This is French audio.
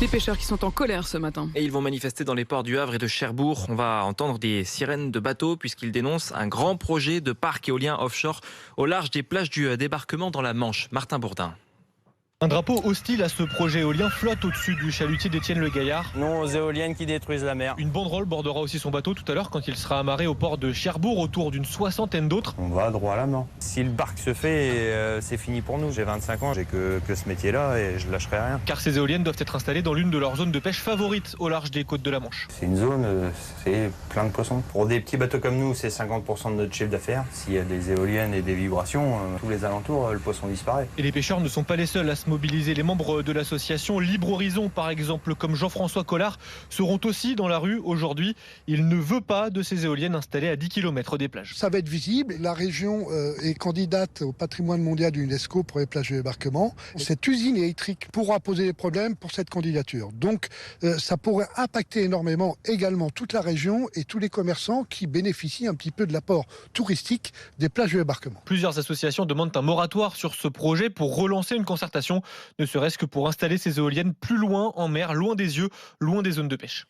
Les pêcheurs qui sont en colère ce matin. Et ils vont manifester dans les ports du Havre et de Cherbourg. On va entendre des sirènes de bateaux puisqu'ils dénoncent un grand projet de parc éolien offshore au large des plages du débarquement dans la Manche. Martin Bourdin. Un drapeau hostile à ce projet éolien flotte au-dessus du chalutier d'Étienne Le Gaillard. Non aux éoliennes qui détruisent la mer. Une banderole bordera aussi son bateau tout à l'heure quand il sera amarré au port de Cherbourg autour d'une soixantaine d'autres. On va droit à la mort. Si le barque se fait, c'est fini pour nous. J'ai 25 ans, j'ai que ce métier-là et je lâcherai rien. Car ces éoliennes doivent être installées dans l'une de leurs zones de pêche favorites au large des côtes de la Manche. C'est une zone, c'est plein de poissons. Pour des petits bateaux comme nous, c'est 50% de notre chiffre d'affaires. S'il y a des éoliennes et des vibrations, tous les alentours, le poisson disparaît. Et les pêcheurs ne sont pas les seuls à se mobiliser. Les membres de l'association Libre Horizon, par exemple, comme Jean-François Collard, seront aussi dans la rue aujourd'hui. Il ne veut pas de ces éoliennes installées à 10 km des plages. Ça va être visible. La région est candidate au patrimoine mondial de l'UNESCO pour les plages de débarquement. Cette usine électrique pourra poser des problèmes pour cette candidature. Donc ça pourrait impacter énormément également toute la région et tous les commerçants qui bénéficient un petit peu de l'apport touristique des plages de débarquement. Plusieurs associations demandent un moratoire sur ce projet pour relancer une concertation, ne serait-ce que pour installer ces éoliennes plus loin en mer, loin des yeux, loin des zones de pêche.